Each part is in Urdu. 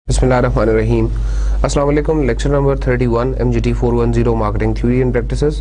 Bismillahirrahmanirrahim. Assalamu alaikum. Lecture number 31 MGT 410 Marketing Theory and Practices.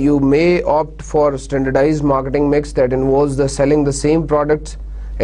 You may opt for standardized marketing mix that involves the selling the same products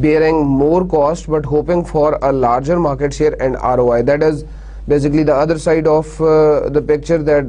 bearing more cost but hoping for a larger market share and ROI. That is basically the other side of the picture that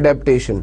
adaptation.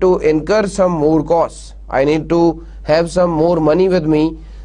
to incur some more costs. I need to have some more money with me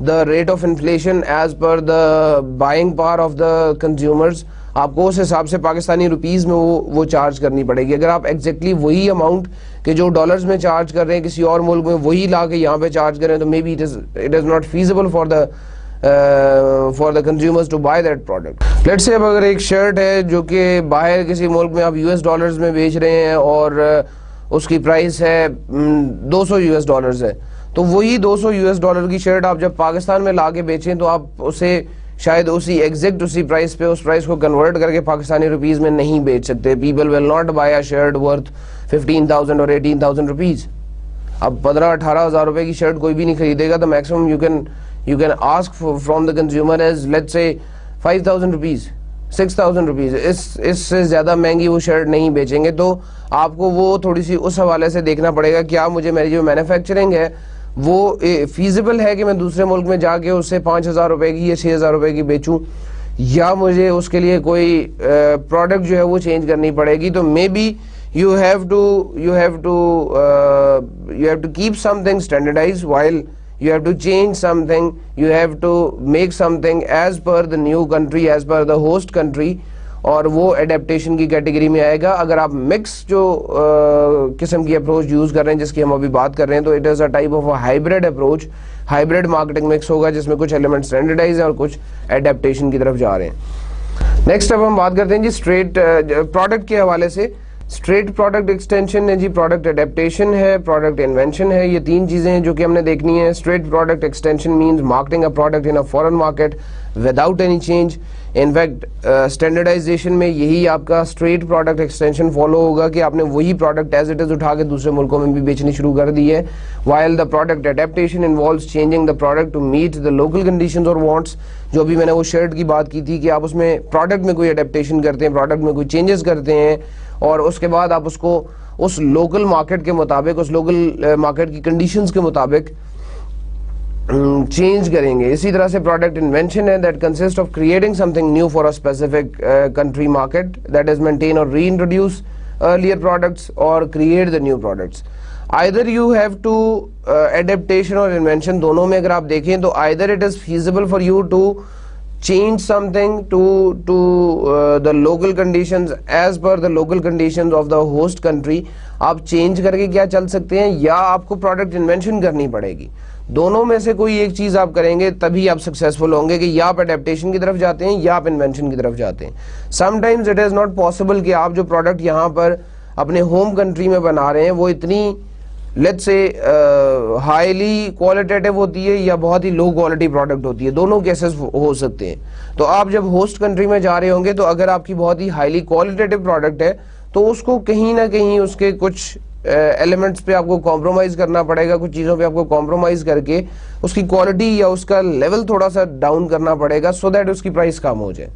the rate of inflation as per the buying power of the consumers, آپ کو اس حساب سے پاکستانی روپیز میں وہ چارج کرنی پڑے گی. اگر آپ ایگزیکٹلی وہی اماؤنٹ کہ جو ڈالرز میں چارج کر رہے ہیں کسی اور ملک میں وہی لا کے یہاں پہ چارج کریں تو may be it is not feasible for the consumers to buy that product. Let's say اب اگر ایک شرٹ ہے جو کہ باہر کسی ملک میں آپ یو ایس ڈالرز میں بیچ رہے ہیں اور اس کی پرائس ہے $200 ہے, تو وہی $200 کی شرٹ آپ جب پاکستان میں لا کے بیچیں تو آپ اسے شاید اسی پرائس پہ اس پرائس کو کنورٹ کر کے پاکستانی روپیز میں نہیں بیچ سکتے. People will not by a shirt worth 15,000 اور 18,000 روپیز. اب 15-18 ہزار روپے کی شرٹ کوئی بھی نہیں خریدے گا. تو maximum you can ask from the consumer as let's say 5,000 rupees 6,000 rupees. اس سے زیادہ مہنگی وہ شرٹ نہیں بیچیں گے. تو آپ کو وہ تھوڑی سی اس حوالے سے دیکھنا پڑے گا کیا مجھے میری جو مینوفیکچرنگ ہے وہ فیزیبل ہے کہ میں دوسرے ملک میں جا کے اس سے 5,000 روپے کی یا 6,000 روپے کی بیچوں, یا مجھے اس کے لیے کوئی پروڈکٹ جو ہے وہ چینج کرنی پڑے گی. تو may be you have to keep something standardized while you have to change something, you have to make something as per the new country, as per the host country, اور وہ ایڈیپٹیشن کی کیٹیگری میں آئے گا. اگر آپ مکس جو قسم کی اپروچ یوز کر رہے ہیں جس کی ہم ابھی بات کر رہے ہیں تو it is a type of a hybrid approach. Hybrid marketing mix ہوگا جس میں کچھ ایلیمنٹ اسٹینڈرڈائز ہیں اور کچھ ایڈیپٹیشن کی طرف جا رہے ہیں. نیکسٹ اب ہم بات کرتے ہیں جی اسٹریٹ پروڈکٹ کے حوالے سے. اسٹریٹ پروڈکٹ ایکسٹینشن ہے جی, پروڈکٹ ایڈیپٹیشن ہے, پروڈکٹ انوینشن ہے. یہ تین چیزیں ہیں جو کہ ہم نے دیکھنی ہے. Straight product extension means marketing a product in a foreign market without any change. In fact standardization میں یہی آپ کا اسٹریٹ پروڈکٹ ایکسٹینشن فالو ہوگا کہ آپ نے وہی پروڈکٹ ایز اٹ از اٹھا کے دوسرے ملکوں میں بھی بیچنی شروع کر دی ہے. While the product adaptation involves changing the product to meet the local conditions اور وانٹس. جو بھی میں نے وہ شرٹ کی بات کی تھی کہ آپ اس میں پروڈکٹ میں کوئی ایڈیپٹیشن کرتے ہیں, پروڈکٹ میں کوئی چینجز کرتے ہیں اور اس کے بعد آپ اس کو اس لوکل مارکیٹ کے مطابق, اس لوکل مارکیٹ کی کنڈیشنز کے مطابق چینج کریں گے. اسی طرح سے پروڈکٹ انوینشن ہے that consist of creating some thing new for a specific country market that is maintain اور ری انٹروڈیوس ارلیئر پروڈکٹس اور create the new products. either you have to adaptation اور invention دونوں میں اگر آپ دیکھیں تو either it is feasible for you to change something to the local conditions as per the local conditions of the host country. آپ چینج کر کے کیا چل سکتے ہیں یا آپ کو پروڈکٹ انوینشن کرنی پڑے گی. دونوں میں سے کوئی ایک چیز آپ کریں گے تبھی آپ سکسیزفل ہوں گے کہ یا آپ اڈیپٹیشن کی طرف جاتے ہیں یا آپ انوینشن کی طرف جاتے ہیں. Some times it is not possible کہ آپ جو پروڈکٹ یہاں پر اپنے ہوم کنٹری میں بنا رہے ہیں وہ اتنی لیٹس سے ہائیلی کوالٹیٹیو ہوتی ہے یا بہت ہی لو کوالٹی پروڈکٹ ہوتی ہے. دونوں کیسز ہو سکتے ہیں. تو آپ جب ہوسٹ کنٹری میں جا رہے ہوں گے تو اگر آپ کی بہت ہی ہائیلی کوالٹیٹیو پروڈکٹ ہے تو اس کو کہیں نہ کہیں اس کے کچھ ایلیمنٹس پہ آپ کو کمپرومائز کرنا پڑے گا, کچھ چیزوں پہ آپ کو کمپرومائز کر کے اس کی کوالٹی یا اس کا لیول تھوڑا سا ڈاؤن کرنا پڑے گا سو دیٹ اس کی پرائس کم ہو جائے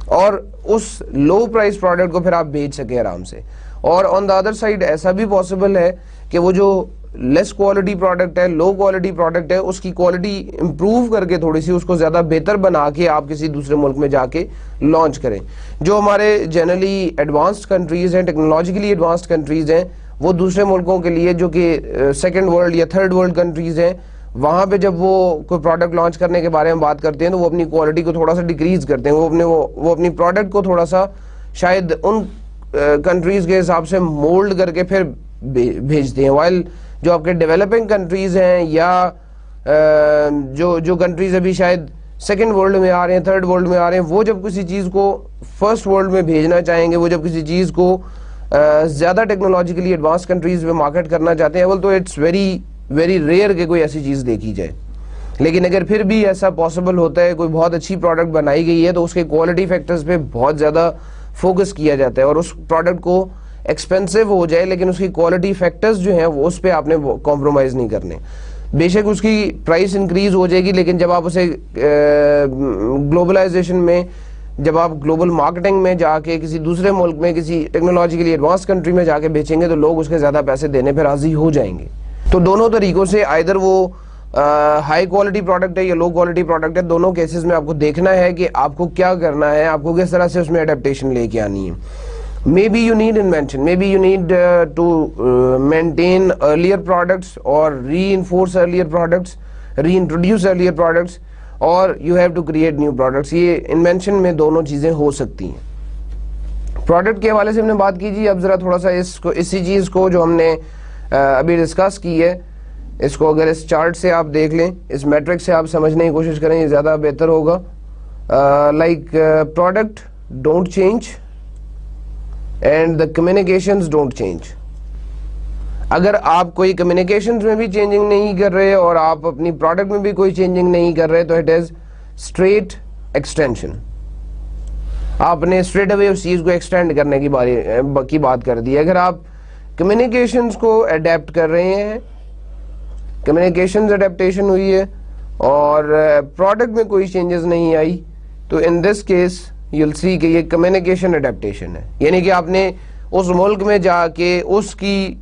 اور اس لو پرائس پروڈکٹ کو پھر آپ بیچ سکیں آرام سے. اور آن دا ادر سائڈ ایسا بھی پاسبل ہے کہ وہ جو لیس کوالٹی پروڈکٹ ہے, لو کوالٹی پروڈکٹ ہے, اس کی کوالٹی امپروو کر کے تھوڑی سی اس کو زیادہ بہتر بنا کے آپ کسی دوسرے ملک میں جا کے لانچ کریں. جو ہمارے جنرلی ایڈوانسڈ کنٹریز ہیں, ٹیکنالوجیکلی ایڈوانسڈ کنٹریز ہیں, وہ دوسرے ملکوں کے لیے جو کہ سیکنڈ ورلڈ یا تھرڈ ورلڈ کنٹریز ہیں, وہاں پہ جب وہ کوئی پروڈکٹ لانچ کرنے کے بارے میں بات کرتے ہیں تو وہ اپنی کوالٹی کو تھوڑا سا ڈیکریز کرتے ہیں. وہ اپنی پروڈکٹ کو تھوڑا سا شاید ان کنٹریز کے حساب سے مولڈ کر کے پھر بھیجتے ہیں. وائل جو آپ کے ڈیولپنگ کنٹریز ہیں یا جو کنٹریز ابھی شاید سیکنڈ ورلڈ میں آ رہے ہیں, تھرڈ ورلڈ میں آ رہے ہیں, وہ جب کسی چیز کو فرسٹ ورلڈ میں بھیجنا چاہیں گے, وہ جب کسی چیز کو زیادہ ٹیکنالوجیکلی ایڈوانس کنٹریز میں مارکیٹ کرنا چاہتے ہیں, تو اٹس ویری ریئر کہ کوئی ایسی چیز دیکھی جائے. لیکن اگر پھر بھی ایسا پاسبل ہوتا ہے, کوئی بہت اچھی پروڈکٹ بنائی گئی ہے تو اس کے کوالٹی فیکٹرز پہ بہت زیادہ فوکس کیا جاتا ہے اور اس پروڈکٹ کو ایکسپینسو ہو جائے لیکن اس کی کوالٹی فیکٹرز جو ہیں وہ اس پہ آپ نے کمپرومائز نہیں کرنے. بے شک اس کی پرائس انکریز ہو جائے گی لیکن جب آپ اسے گلوبلائزیشن میں, جب آپ گلوبل مارکیٹنگ میں جا کے کسی دوسرے ملک میں کسی ٹیکنالوجیکلی ایڈوانس کنٹری میں جا کے بیچیں گے تو لوگ اس کے زیادہ پیسے دینے پہ راضی ہو جائیں گے. تو دونوں طریقوں سے آئدر وہ ہائی کوالٹی پروڈکٹ ہے یا لو کوالٹی پروڈکٹ ہے, دونوں کیسز میں آپ کو دیکھنا ہے کہ آپ کو کیا کرنا ہے, آپ کو کس طرح سے اس میں ایڈیپٹیشن لے کے آنی ہے. Maybe you need invention, maybe you need to maintain earlier products or reinforce earlier products, re introduce earlier products اور you have to create new products. یہ انوینشن میں دونوں چیزیں ہو سکتی ہیں. پروڈکٹ کے حوالے سے ہم نے بات کی جی. اب ذرا تھوڑا سا اسی چیز کو جو ہم نے ابھی ڈسکس کی ہے اس کو اگر اس چارٹ سے آپ دیکھ لیں, اس میٹرک سے آپ سمجھنے کی کوشش کریں, یہ زیادہ بہتر ہوگا. Like product don't change and the communications don't change. اگر آپ کوئی کمیونیکیشنز میں بھی چینجنگ نہیں کر رہے اور آپ اپنی پروڈکٹ میں بھی کوئی چینجنگ نہیں کر رہے تو اٹ از اسٹریٹ ایکسٹینشن. آپ نے اسٹریٹ اوے اس چیز کو ایکسٹینڈ کرنے کی بات کر دی. اگر آپ کمیونیکیشنز کو اڈیپٹ کر رہے ہیں, کمیونیکیشنز اڈیپٹیشن ہوئی ہے اور پروڈکٹ میں کوئی چینجز نہیں آئی, تو ان دس کیس یو ول سی کہ یہ کمیونیکیشن اڈیپٹیشن ہے. یعنی کہ آپ نے اس ملک میں جا کے اس کی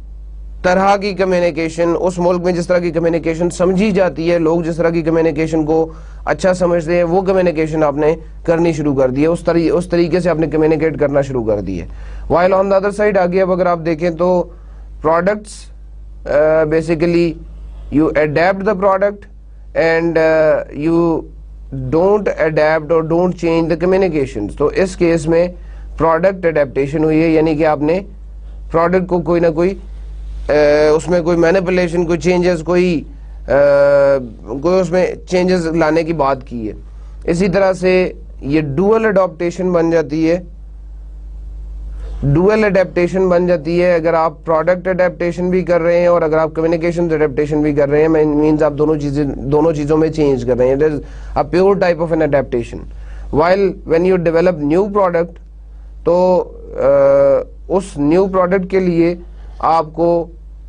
طرح کی کمیونیکیشن, اس ملک میں جس طرح کی کمیونیکیشن سمجھی جاتی ہے, لوگ جس طرح کی کمیونیکیشن کو اچھا سمجھتے ہیں, وہ کمیونیکیشن آپ نے کرنی شروع کر دی ہے, اس طریقے سے آپ نے کمیونیکیٹ کرنا شروع کر دی ہے. While on the other side آگے اب اگر آپ دیکھیں تو products basically you adapt the product and you don't adapt or don't change the communications. تو اس کیس میں product adaptation ہوئی ہے, یعنی کہ آپ نے product کو کوئی نہ کوئی اس میں کوئی manipulation, کوئی changes, کوئی اس میں changes لانے کی بات کی ہے. اسی طرح سے یہ dual adaptation بن جاتی ہے. ڈوئل اڈیپٹیشن بن جاتی ہے اگر آپ پروڈکٹ اڈیپٹیشن بھی کر رہے ہیں اور اگر آپ کمیونیکیشن اڈیپٹیشن بھی کر رہے ہیں. مینز آپ دونوں چیزوں میں چینج کر رہے ہیں. It is a pure type of an adaptation. While when you develop new product, تو اس نیو پروڈکٹ کے لیے آپ کو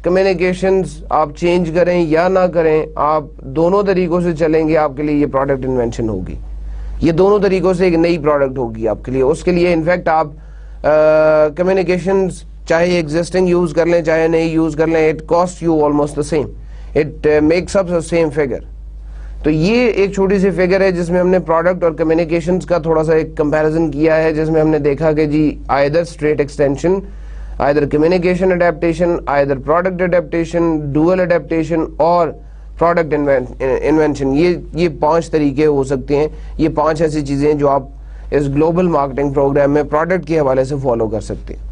کمیونیکیشنز آپ چینج کریں یا نہ کریں, آپ دونوں طریقوں سے چلیں گے, آپ کے لیے یہ پروڈکٹ انوینشن ہوگی. یہ دونوں طریقوں سے ایک نئی پروڈکٹ ہوگی آپ کے لیے. اس کے لیے انفیکٹ آپ کمیونیکیشنز چاہے ایگزسٹنگ یوز کر لیں چاہے نہیں یوز کر لیں, it cost you almost the same, it makes up the same figure. تو یہ ایک چھوٹی سی فگر ہے جس میں ہم نے پروڈکٹ اور کمیونیکیشنز کا تھوڑا سا ایک کمپیریزن کیا ہے, جس میں ہم نے دیکھا کہ جی either straight extension, either communication adaptation, either product adaptation, dual adaptation اور پروڈکٹ انوینشن. یہ 5 طریقے ہو سکتے ہیں. یہ 5 ایسی چیزیں ہیں جو آپ اس گلوبل مارکیٹنگ پروگرام میں پروڈکٹ کے حوالے سے فالو کر سکتے ہیں.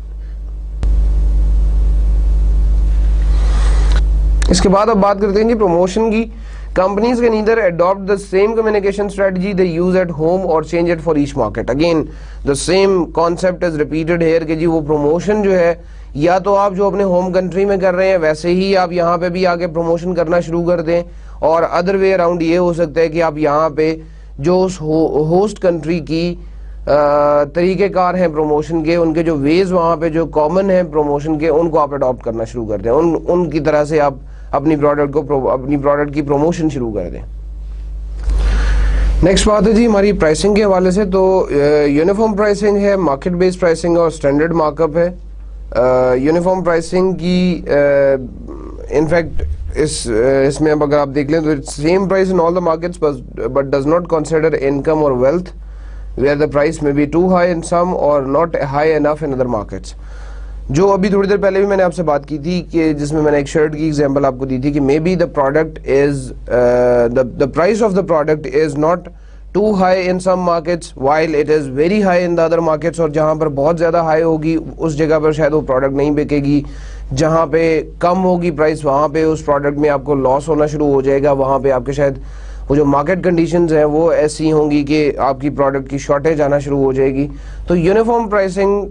اس کے بعد اب بات کرتے ہیں جی پروموشن کی. Companies can either adapt the same communication strategy they use at home اور change it for each market. Again the same concept is repeated here کہ جی وہ پروموشن جو ہے یا تو آپ جو اپنے ہوم کنٹری میں کر رہے ہیں ویسے ہی آپ یہاں پہ بھی آگے پروموشن کرنا شروع کر دیں, اور ادر وے اراؤنڈ یہ ہو سکتا ہے کہ آپ یہاں پہ جو اس ہوسٹ کنٹری کی طریقہ کار ہیں پروموشن کے, ان کے جو ویز وہاں پہ جو کامن ہیں پروموشن کے, ان کو آپ اڈاپٹ کرنا شروع کر دیں, ان کی طرح سے آپ اپنی پروڈکٹ کی پروموشن شروع کر دیں. نیکسٹ بات ہے جی ہماری پرائسنگ کے حوالے سے. تو یونیفارم پرائسنگ ہے, مارکیٹ بیس پرائسنگ اور اسٹینڈرڈ مارک اپ ہے. یونیفارم پرائسنگ کی انفیکٹ اس میں اب اگر آپ دیکھ لیں تو same price in all the markets but does not consider income اور wealth, where the price may be too high in some or not high enough in other markets. جو ابھی تھوڑی دیر پہلے بھی میں نے آپ سے بات کی تھی کہ جس میں نے ایک شرٹ کی ایگزامپل آپ کو دی تھی کہ maybe the product is the price of the product is not too high in some markets while it is very high in the other markets, اور جہاں پر بہت زیادہ ہائی ہوگی اس جگہ پر شاید وہ پروڈکٹ نہیں بکے گی, جہاں پہ کم ہوگی پرائس وہاں پہ اس پروڈکٹ میں آپ کو لاس ہونا شروع ہو جائے گا, وہاں پہ آپ کے شاید وہ جو مارکیٹ کنڈیشنز ہیں وہ ایسی ہوں گی کہ آپ کی پروڈکٹ کی شارٹیج آنا شروع ہو جائے گی. تو uniform pricing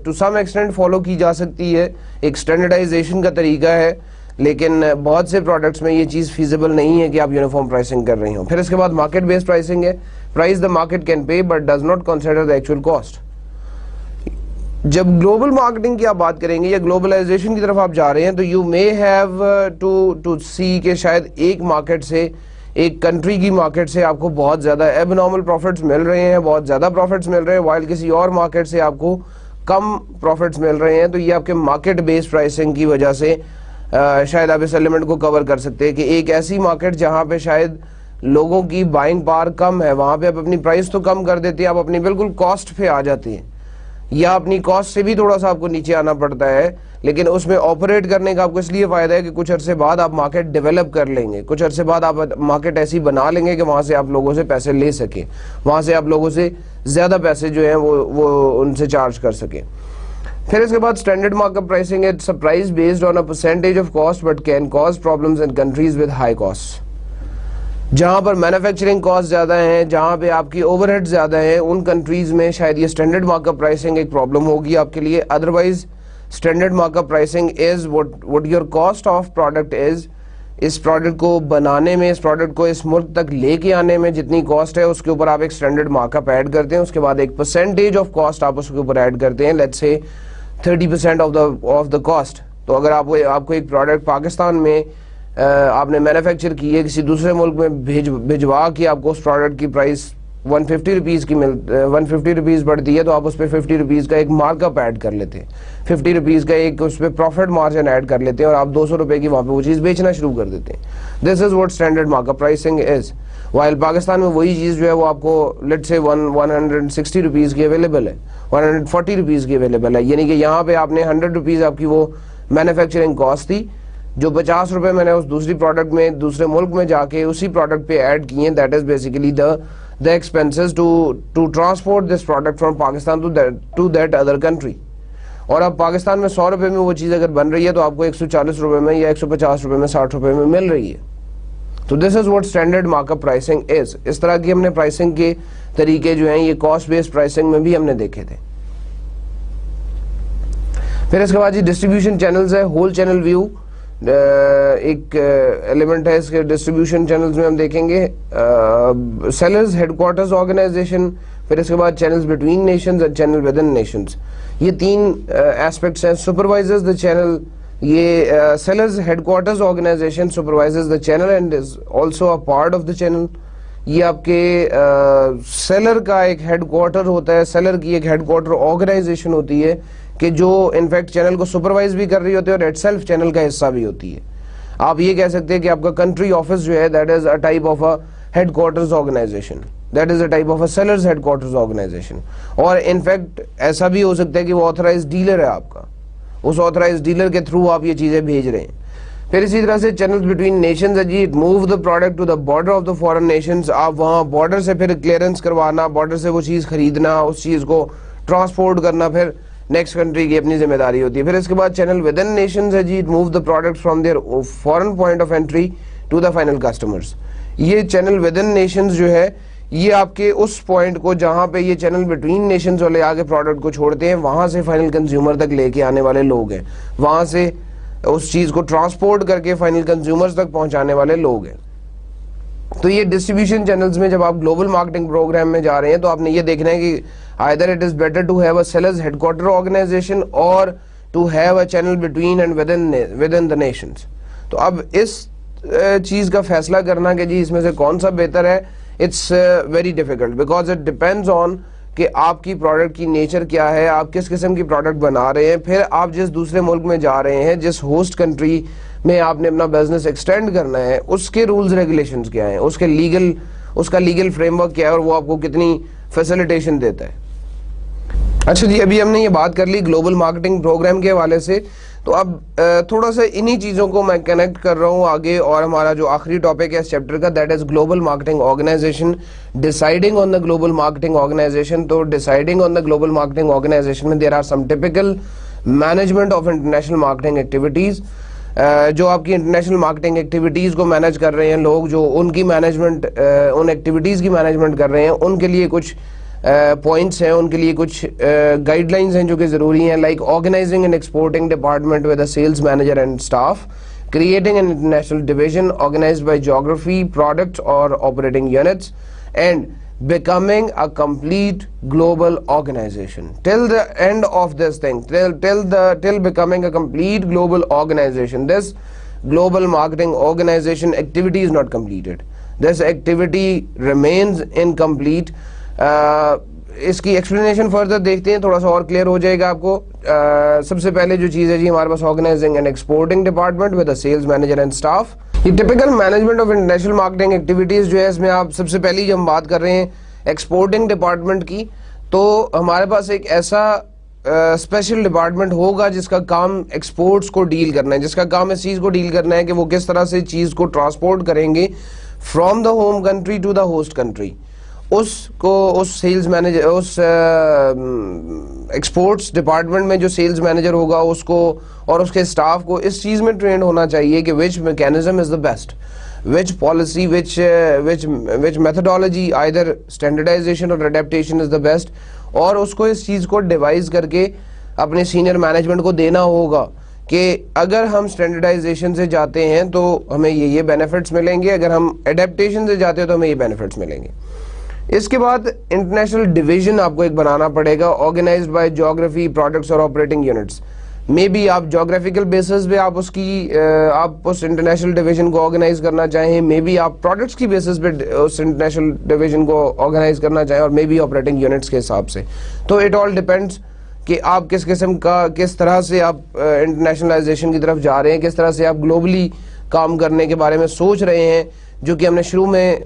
to some extent follow کی جا سکتی ہے, ایک اسٹینڈرڈائزیشن کا طریقہ ہے, لیکن بہت سے پروڈکٹس میں یہ چیز فیزیبل نہیں ہے کہ آپ یونیفارم پرائسنگ کر رہے ہوں. پھر اس کے بعد مارکیٹ بیس پرائسنگ ہے, price the market can pay but does not consider the actual cost. جب گلوبل مارکیٹنگ کی آپ بات کریں گے یا گلوبلائزیشن کی طرف آپ جا رہے ہیں تو یو مے ہیو ٹو سی کہ شاید ایک مارکیٹ سے, ایک کنٹری کی مارکیٹ سے آپ کو بہت زیادہ ایب نارمل پروفٹس مل رہے ہیں, بہت زیادہ پروفٹس مل رہے ہیں, وائل کسی اور مارکیٹ سے آپ کو کم پروفٹس مل رہے ہیں. تو یہ آپ کے مارکیٹ بیس پرائسنگ کی وجہ سے شاید آپ اس ایلیمنٹ کو کور کر سکتے ہیں کہ ایک ایسی مارکیٹ جہاں پہ شاید لوگوں کی بائنگ پاور کم ہے, وہاں پہ آپ اپنی پرائس تو کم کر دیتے ہیں, آپ اپنی بالکل کاسٹ پہ آ جاتے ہیں. یا اپنی کاسٹ سے بھی تھوڑا سا آپ کو نیچے آنا پڑتا ہے, لیکن اس میں آپریٹ کرنے کا آپ کو اس لیے فائدہ ہے کہ کچھ عرصے بعد آپ مارکیٹ ڈیولپ کر لیں گے, کچھ عرصے بعد آپ مارکیٹ ایسی بنا لیں گے کہ وہاں سے آپ لوگوں سے پیسے لے سکیں, وہاں سے آپ لوگوں سے زیادہ پیسے جو ہیں وہ ان سے چارج کر سکیں. پھر اس کے بعد اسٹینڈرڈ مارک اپ پرائسنگ ہے, it's price based on a percentage of cost but can cause problems in countries with high cost. جہاں پر مینوفیکچرنگ کاسٹ زیادہ ہیں, جہاں پہ آپ کی اوور ہیڈ زیادہ ہیں, ان کنٹریز میں شاید یہ اسٹینڈرڈ مارک اپ پرائسنگ ایک پرابلم ہوگی آپ کے لیے. Otherwise standard mark up pricing is what your cost of product is, اس پروڈکٹ کو بنانے میں, اس پروڈکٹ کو اس ملک تک لے کے آنے میں جتنی کاسٹ ہے اس کے اوپر آپ ایک اسٹینڈرڈ مارک اپ ایڈ کرتے ہیں, اس کے بعد ایک پرسنٹیج آف کاسٹ آپ اس کے اوپر ایڈ کرتے ہیں, let's say 30% of the cost. تو اگر آپ کو ایک پروڈکٹ پاکستان میں آپ نے مینوفیکچر کی ہے, کسی دوسرے ملک میں بھجوا کے آپ کو اس پروڈکٹ کی پرائس 150 روپیز کی 150 روپیز پڑتی ہے, تو آپ اس پہ 50 روپیز کا ایک مارک اپ ایڈ کر لیتے ہیں, 50 روپیز کا ایک اس پہ پروفٹ مارجن ایڈ کر لیتے ہیں, اور آپ 200 روپے کی وہاں پہ وہ چیز بیچنا شروع کر دیتے ہیں. This is what standard mark up pricing is. While Pakistan میں وہی چیز جو ہے وہ آپ کو لیٹ سے 160 روپیز کی اویلیبل ہے, 140 روپیز کی اویلیبل ہے, یعنی کہ یہاں پہ آپ نے 100 روپیز آپ کی وہ مینوفیکچرنگ کاسٹ تھی, جو 50 روپے میں نے اس دوسری پروڈکٹ میں دوسرے ملک میں جا کے اسی پروڈکٹ پہ ایڈ کیے ہیں. That is basically the expenses to transport this product from Pakistan to that other country. اور اب پاکستان میں 100 روپے میں وہ چیز اگر بن رہی ہے تو آپ کو 140 روپے میں یا 150 روپے میں 60 روپے میں مل رہی ہے. تو this is what standard mark up pricing is. اس طرح کی ہم نے پرائسنگ کے طریقے جو ہیں یہ کاسٹ بیسڈ پرائسنگ میں بھی ہم نے دیکھے تھے. پھر اس کے بعد جی ڈسٹریبیوشن چینلز ہے, ہول چینل ویو ایک ایلیمنٹ ہے اس کے. ڈسٹریبیوشن چینلز میں ہم دیکھیں گے سیلرز ہیڈ کوارٹرز آرگنائزیشن, پھر اس کے بعد channels between nations and channel within nations. یہ تین ایسپیکٹس ہیں. سپروائزز دا چینل, یہ sellers head quarters organization supervises the channel and is also a part of the channel. یہ آپ کے سیلر کا ایک ہیڈ کوارٹر ہوتا ہے, سیلر کی ایک ہیڈ کوارٹر آرگنائزیشن ہوتی ہے کہ جو انفیکٹ چینل کو سپروائز بھی کر رہی ہوتی ہے اور ایٹ سیلف چینل کا حصہ بھی ہوتی ہے. آپ یہ کہہ سکتے ہیں کہ آپ کا کنٹری آفس جو ہے that is a type of a head quarters organization, that is a type of a sellers head quarters organization. اور انفیکٹ ایسا بھی ہو سکتا ہے کہ وہ آتھرائز ڈیلر ہے آپ کا, اس آتھرائز ڈیلر کے تھرو آپ یہ چیزیں بھیج رہے ہیں. پھر اسی طرح سے چینلز بٹوین نیشنز ہے جی, it move the product to the border of the foreign nations. آپ وہاں بارڈر سے پھر کلیئرنس کروانا, بارڈر سے وہ چیز خریدنا, اس چیز کو ٹرانسپورٹ کرنا, پھر نیکسٹ کنٹری کی اپنی ذمہ داری ہوتی ہے. پھر اس کے بعد چینل ود ان نیشنز ہے جی, it move the product from their foreign point of entry to the final customers. یہ چینل ود ان نیشنز جو ہے یہ آپ کے اس پوائنٹ کو جہاں پہ یہ چینل بٹوین نیشنز والے آگے پروڈکٹ کو چھوڑتے ہیں وہاں سے فائنل کنزیومر تک لے کے آنے والے لوگ ہیں, وہاں سے اس چیز کو ٹرانسپورٹ کر کے فائنل کنزیومرز تک پہنچانے والے لوگ ہیں. تو یہ ڈسٹریبیوشن چینلز میں جب آپ گلوبل مارکیٹنگ پروگرام میں جا رہے ہیں تو آپ نے یہ دیکھنا ہے کہ either it is better to have a sellers headquarter organization or to have a channel between and within the nations. تو اب اس چیز کا فیصلہ کرنا کہ جی اس میں سے کون سا بہتر ہے, it's very difficult because it depends on کہ آپ کی پروڈکٹ کی نیچر کیا ہے, آپ کس قسم کی پروڈکٹ بنا رہے ہیں, پھر آپ جس دوسرے ملک میں جا رہے ہیں, جس ہوسٹ کنٹری میں آپ نے اپنا بزنس ایکسٹینڈ کرنا ہے, اس کے رولز ریگولیشنز کیا ہیں, اس کا لیگل فریم ورک کیا ہے, اور وہ آپ کو کتنی فیسیلیٹیشن دیتا ہے. اچھا جی, ابھی ہم نے یہ بات کر لی گلوبل مارکیٹنگ پروگرام کے حوالے سے. تو اب تھوڑا سا انہی چیزوں کو میں کنیکٹ کر رہا ہوں آگے, اور ہمارا جو آخری ٹاپک ہے اس چیپٹر کا that is global marketing organization, deciding on the global marketing organization. تو deciding on the global marketing organization میں there are some typical management of international marketing activities. جو آپ کی انٹرنیشنل مارکیٹنگ ایکٹیویٹیز کو مینیج کر رہے ہیں لوگ, جو ان کی مینجمنٹ, ان ایکٹیویٹیز کی مینجمنٹ کر رہے ہیں, ان کے لیے کچھ پوائنٹس ہیں, ان کے لیے کچھ گائیڈ لائنز ہیں جو کہ ضروری ہیں. Like organizing and exporting department with a sales manager and staff, creating an international division organized by geography, products اور operating units, and becoming a complete global organization. Till the end of this thing, till becoming a complete global organization, this global marketing organization activity is not completed. This activity remains incomplete. اس کی ایکسپلینیشن فردر دیکھتے ہیں, تھوڑا سا اور کلیئر ہو جائے گا آپ کو. سب سے پہلے جو چیز ہے جی ہمارے پاس organizing and exporting department with a sales manager and staff. یہ typical management of international marketing activities جو ہے اس میں آپ سب سے پہلی جب ہم بات کر رہے ہیں ایکسپورٹنگ ڈپارٹمنٹ کی, تو ہمارے پاس ایک ایسا اسپیشل ڈپارٹمنٹ ہوگا جس کا کام ایکسپورٹس کو ڈیل کرنا ہے, جس کا کام اس چیز کو ڈیل کرنا ہے کہ وہ کس طرح سے چیز کو ٹرانسپورٹ کریں گے from the home country to the host country. اس سیلز مینیجر, اس ایکسپورٹس ڈپارٹمنٹ میں جو سیلز مینیجر ہوگا اس کو اور اس کے اسٹاف کو اس چیز میں ٹرینڈ ہونا چاہیے کہ which mechanism is the best, which policy, which methodology, either standardization or adaptation is the best, اور اس کو اس چیز کو ڈیوائز کر کے اپنے سینئر مینجمنٹ کو دینا ہوگا کہ اگر ہم اسٹینڈرڈائزیشن سے جاتے ہیں تو ہمیں یہ بینیفٹس ملیں گے, اگر ہم اڈیپٹیشن سے جاتے ہیں تو ہمیں یہ بینیفٹس ملیں گے. اس کے بعد انٹرنیشنل ڈویژن آپ کو ایک بنانا پڑے گا, آرگنائزڈ بائی جیوگرافی, پروڈکٹس اور آپریٹنگ یونٹس. مے بی آپ جیوگرافیکل بیسس پہ آپ اس انٹرنیشنل ڈویژن کو آرگنائز کرنا چاہیں, مے بی آپ پروڈکٹس کی بیسس پہ اس انٹرنیشنل ڈویژن کو آرگنائز کرنا چاہیں, اور مے بی آپریٹنگ یونٹس کے حساب سے. تو اٹ آل ڈیپینڈس کہ آپ کس قسم کا, کس طرح سے آپ انٹرنیشنلائزیشن کی طرف جا رہے ہیں, کس طرح سے آپ گلوبلی کام کرنے کے بارے میں سوچ رہے ہیں, جو کہ ہم نے شروع میں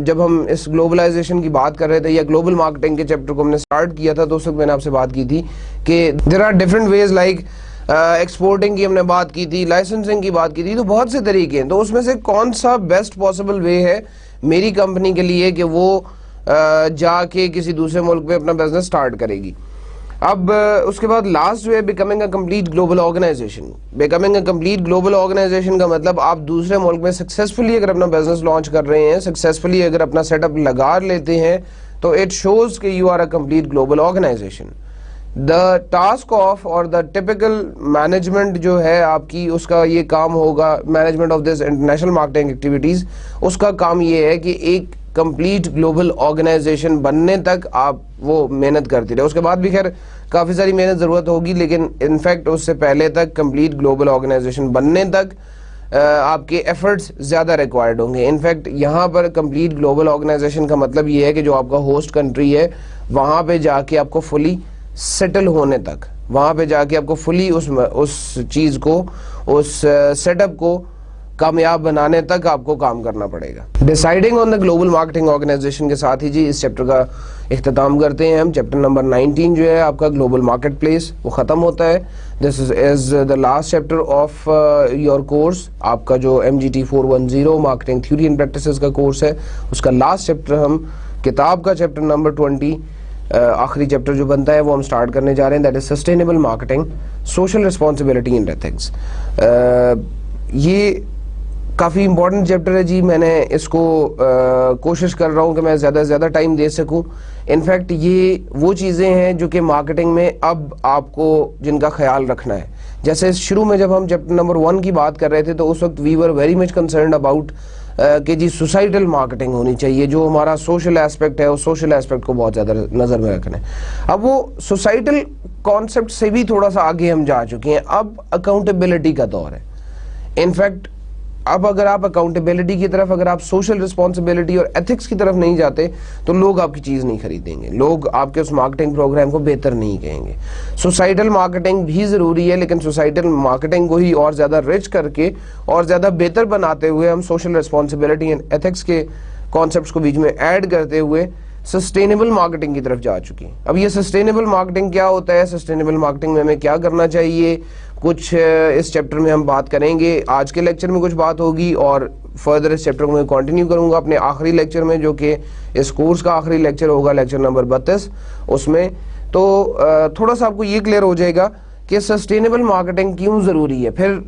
جب ہم اس گلوبلائزیشن کی بات کر رہے تھے یا گلوبل مارکیٹنگ کے چیپٹر کو ہم نے سٹارٹ کیا تھا, تو اس وقت میں نے آپ سے بات کی تھی کہ there are different ways, like exporting کی ہم نے بات کی تھی, لائسنسنگ کی بات کی تھی, تو بہت سے طریقے ہیں. تو اس میں سے کون سا بیسٹ پاسبل وے ہے میری کمپنی کے لیے کہ وہ جا کے کسی دوسرے ملک پہ اپنا بزنس سٹارٹ کرے گی. اب اس کے بعد last way becoming a complete global organization. Becoming a complete global organization کا مطلب آپ دوسرے ملک میں سکسیزفلی اگر اپنا بزنس لانچ کر رہے ہیں, سکسیزفلی اگر اپنا سیٹ اپ لگا لیتے ہیں, تو اٹ شوز کہ you are a complete global organization. The task of اور دا ٹپیکل مینجمنٹ جو ہے آپ کی, اس کا یہ کام ہوگا, management of this international marketing activities, اس کا کام یہ ہے کہ ایک کمپلیٹ گلوبل آرگنائزیشن بننے تک آپ وہ محنت کرتے رہے. اس کے بعد بھی خیر کافی ساری محنت ضرورت ہوگی, لیکن انفیکٹ اس سے پہلے تک کمپلیٹ گلوبل آرگنائزیشن بننے تک آپ کے ایفرٹس زیادہ ریکوائرڈ ہوں گے. انفیکٹ یہاں پر کمپلیٹ گلوبل آرگنائزیشن کا مطلب یہ ہے کہ جو آپ کا ہوسٹ کنٹری ہے وہاں پہ جا کے آپ کو فلی سیٹل ہونے تک, وہاں پہ جا کے آپ کو فلی اس چیز کو, اس سیٹ اپ کو کامیاب بنانے تک آپ کو کام کرنا پڑے گا. ڈیسائیڈنگ on the global marketing organization کے ساتھ ہی جی اس چیپٹر کا اختتام کرتے ہیں ہم. چیپٹر نمبر 19 جو ہے آپ کا گلوبل مارکیٹ پلیس, وہ ختم ہوتا ہے. This is the last chapter of your course. آپ کا جو MGT 410 marketing theory and practices کا کورس ہے, اس کا لاسٹ چیپٹر ہم کتاب کا چیپٹر نمبر 20 آخری چیپٹر جو بنتا ہے وہ ہم سٹارٹ کرنے جا رہے ہیں. That is sustainable marketing, social responsibility and ethics. یہ کافی امپورٹنٹ چیپٹر ہے جی. میں نے اس کو کوشش کر رہا ہوں کہ میں زیادہ سے زیادہ ٹائم دے سکوں. انفیکٹ یہ وہ چیزیں ہیں جو کہ مارکیٹنگ میں اب آپ کو جن کا خیال رکھنا ہے. جیسے شروع میں جب ہم چیپٹر نمبر 1 کی بات کر رہے تھے تو اس وقت we were very much concerned about کہ جی سوسائٹل مارکیٹنگ ہونی چاہیے, جو ہمارا سوشل ایسپیکٹ ہے اس سوشل ایسپیکٹ کو بہت زیادہ نظر میں رکھنا ہے. اب وہ سوسائٹل کانسیپٹ سے بھی تھوڑا سا آگے ہم جا چکے ہیں, اب اکاؤنٹیبلٹی کا دور ہے. انفیکٹ اب اگر آپ اکاؤنٹیبلٹی کی طرف, اگر آپ سوشل رسپانسبلٹی اور ایتھکس کی طرف نہیں جاتے تو لوگ آپ کی چیز نہیں خریدیں گے, لوگ آپ کے اس مارکیٹنگ پروگرام کو بہتر نہیں کہیں گے. سوسائٹل مارکیٹنگ بھی ضروری ہے, لیکن سوسائٹل مارکیٹنگ کو ہی اور زیادہ رچ کر کے اور زیادہ بہتر بناتے ہوئے ہم سوشل رسپانسبلٹی اینڈ ایتھکس کے کانسیپٹس کو بیچ میں ایڈ کرتے ہوئے سسٹینیبل مارکیٹنگ کی طرف جا چکی ہیں. اب یہ سسٹینیبل مارکیٹنگ کیا ہوتا ہے, سسٹینیبل مارکیٹنگ میں ہمیں کیا کرنا چاہیے, کچھ اس چیپٹر میں ہم بات کریں گے. آج کے لیکچر میں کچھ بات ہوگی اور فردر اس چیپٹر کو میں کنٹینیو کروں گا اپنے آخری لیکچر میں, جو کہ اس کورس کا آخری لیکچر ہوگا, لیکچر نمبر 32. اس میں تو تھوڑا سا آپ کو یہ کلیئر ہو جائے گا کہ سسٹینیبل مارکیٹنگ کیوں ضروری ہے. پھر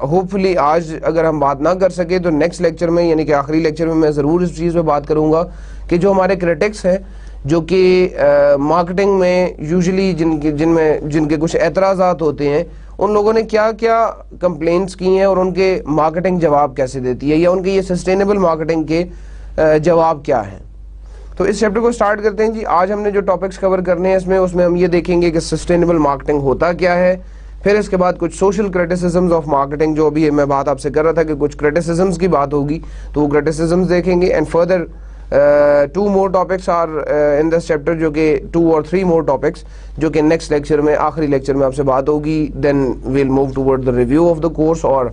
ہوپ فلی آج اگر ہم بات نہ کر سکے تو نیکسٹ لیکچر میں, یعنی کہ آخری لیکچر میں, میں ضرور اس چیز پہ بات کروں گا کہ جو ہمارے کریٹکس ہیں, جو کہ مارکیٹنگ میں یوزلی جن کے کچھ اعتراضات ہوتے ہیں, ان لوگوں نے کیا کیا کمپلینٹس کی ہیں اور ان کے مارکیٹنگ جواب کیسے دیتی ہے, یا ان کے یہ سسٹینیبل مارکیٹنگ کے جواب کیا ہیں. تو اس چیپٹر کو سٹارٹ کرتے ہیں جی. آج ہم نے جو ٹاپکس کور کرنے ہیں اس میں ہم یہ دیکھیں گے کہ سسٹینیبل مارکیٹنگ ہوتا کیا ہے. پھر اس کے بعد کچھ سوشل کرٹیسزمز آف مارکیٹنگ, جو ابھی میں بات آپ سے کر رہا تھا کہ کچھ کرٹیسزمز کی بات ہوگی, تو وہ کرٹیسزمز دیکھیں گے. And further 2 more topics are in this chapter, جو کہ 2 or 3 more topics جو کہ نیکسٹ لیکچر میں, آخری لیکچر میں آپ سے بات ہوگی. دین we'll move toward the review of the course, اور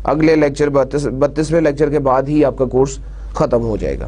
اگلے لیکچر 32ویں لیکچر کے بعد ہی آپ کا کورس ختم ہو جائے گا.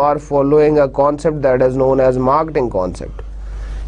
are following a concept that is known as marketing concept।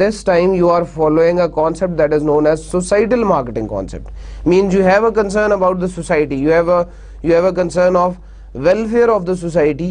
this time you are following a concept that is known as societal marketing concept। Means you have a concern about the society, you have a concern of welfare of the society,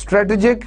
strategic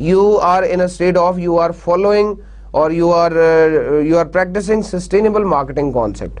you are in a state of you are following or you are practicing sustainable marketing concept।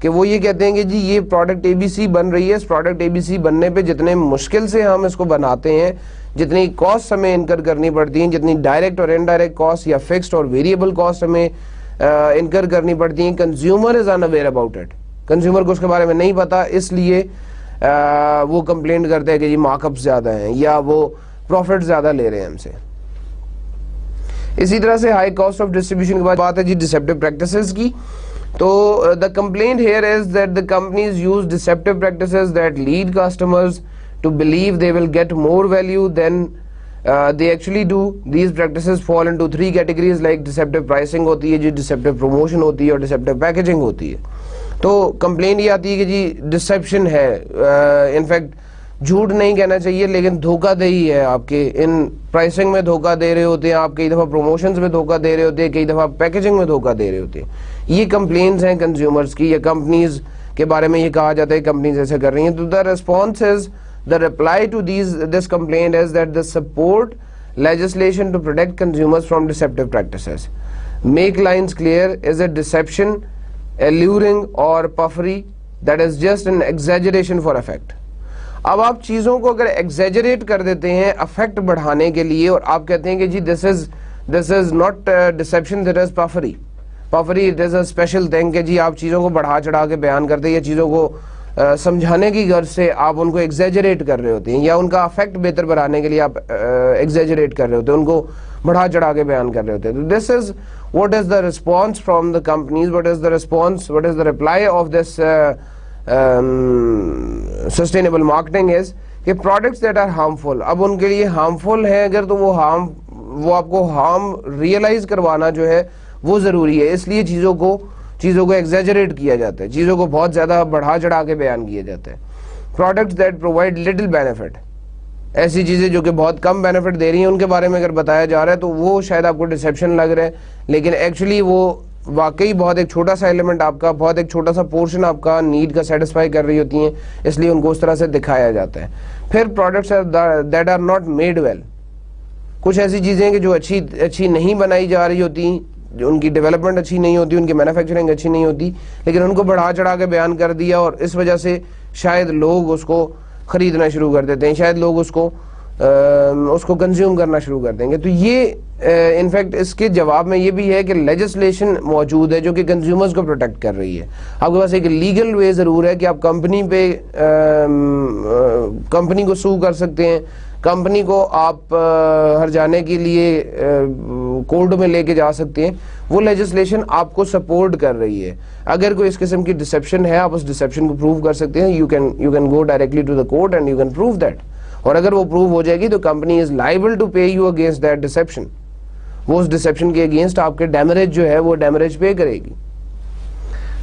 کہ وہ یہ کہتے ہیں کہ جی یہ پروڈکٹ ABC بن رہی ہے, اس پروڈکٹ ABC بننے پہ جتنے مشکل سے ہم اس کو بناتے ہیں, جتنی کاسٹ ہمیں انکر کرنی پڑتی ہیں, جتنی ڈائریکٹ اور انڈائریکٹ کاسٹ یا فکسڈ اور ویریبل کاسٹ ہمیں انکر کرنی پڑتی ہیں, consumer is unaware about it, consumer کو اس کے بارے میں نہیں پتا, اس لیے وہ کمپلینٹ کرتے ہیں کہ جی مارک اپ زیادہ ہیں یا وہ پروفٹ زیادہ لے رہے ہیں ہم سے. اسی طرح سے ہائی کاسٹ آف ڈسٹریبیوشن کے بعد بات ہے جی ڈسیپٹیو پریکٹسز کی. تو the complaint here is that the companies use deceptive practices that lead customers to believe they will get more value than they actually do. These practices fall into 3 categories like deceptive pricing ہوتی ہے جی, deceptive promotion ہوتی ہے اور deceptive packaging ہوتی ہے. تو کمپلین یہ آتی ہے کہ جی ڈسیپشن ہے, انفیکٹ جھوٹ نہیں کہنا چاہیے لیکن دھوکہ دہی ہے, آپ کے ان پرائسنگ میں دھوکہ دے رہے ہوتے ہیں, آپ کئی دفعہ پروموشنز میں دھوکہ دے رہے ہوتے ہیں, کئی دفعہ پیکیجنگ میں دھوکہ دے رہے ہوتے ہیں. یہ کمپلینز ہیں کنزیومرز کی, یا کمپنیز کے بارے میں یہ کہا جاتا ہے کمپنیز ایسے کر رہی ہیں. تو the reply to this complaint is that the support legislation to protect consumers from deceptive practices. Make lines clear, is a deception alluring or puffery that is just an exaggeration for effect. اب آپ چیزوں کو اگر ایگزیجریٹ کر دیتے ہیں افیکٹ بڑھانے کے لیے, اور آپ کہتے ہیں کہ جی this is not deception, that is puffery. Puffery, it is a special thing کہ جی آپ چیزوں کو بڑھا چڑھا کے بیان کرتے ہیں, یا چیزوں کو سمجھانے کی غرض سے آپ ان کو ایگزیجریٹ کر رہے ہوتے ہیں, یا ان کا افیکٹ بہتر بنانے کے لیے آپ ایگزیجریٹ کر رہے ہوتے ہیں, ان کو بڑھا چڑھا کے بیان کر رہے ہوتے ہیں. تو this is what is the response from the companies, what is the response, what is the reply of this sustainable marketing is کہ پروڈکٹس دیٹ آر ہارمفل, اب ان کے لیے ہارمفل ہیں اگر, تو وہ آپ کو ہارم ریئلائز کروانا جو ہے وہ ضروری ہے, اس لیے چیزوں کو ایگزیجریٹ کیا جاتا ہے, چیزوں کو بہت زیادہ بڑھا چڑھا کے بیان کیا جاتا ہے. Products that provide little benefit, ایسی چیزیں جو کہ بہت کم بینیفٹ دے رہی ہیں ان کے بارے میں اگر بتایا جا رہا ہے تو وہ شاید آپ کو ڈسیپشن لگ رہا ہے, لیکن ایکچولی وہ واقعی بہت ایک چھوٹا سا ایلیمنٹ آپ کا, بہت ایک چھوٹا سا پورشن آپ کا نیڈ کا سیٹسفائی کر رہی ہوتی ہیں, اس لیے ان کو اس طرح سے دکھایا جاتا ہے. پھر products that are not made well, کچھ ایسی چیزیں کہ جو اچھی نہیں بنائی جا رہی ہوتی, جو ان کی ڈیولپمنٹ اچھی نہیں ہوتی, ان کی مینوفیکچرنگ اچھی نہیں ہوتی, لیکن ان کو بڑھا چڑھا کے بیان کر دیا, اور اس وجہ سے شاید لوگ اس کو خریدنا شروع کر دیتے ہیں, شاید لوگ اس کو کنزیوم کرنا شروع کر دیں گے. تو یہ انفیکٹ اس کے جواب میں یہ بھی ہے کہ لیجسلیشن موجود ہے جو کہ کنزیومرز کو پروٹیکٹ کر رہی ہے. آپ کے پاس ایک لیگل وے ضرور ہے کہ آپ کمپنی کو سو کر سکتے ہیں, کمپنی کو آپ ہر جانے کے لیے کورٹ میں لے کے جا سکتے ہیں, وہ لیجسلیشن آپ کو سپورٹ کر رہی ہے. اگر کوئی اس قسم کی ڈسیپشن ہے آپ اس ڈسیپشن کو پروو کر سکتے ہیں, you can go directly to the court and you can prove that, اور اگر وہ پروو ہو جائے گی تو company is liable to pay you against that deception, وہ اس ڈسیپشن کے اگینسٹ آپ کے ڈیمیج جو ہے وہ ڈیمیج پے کرے گی.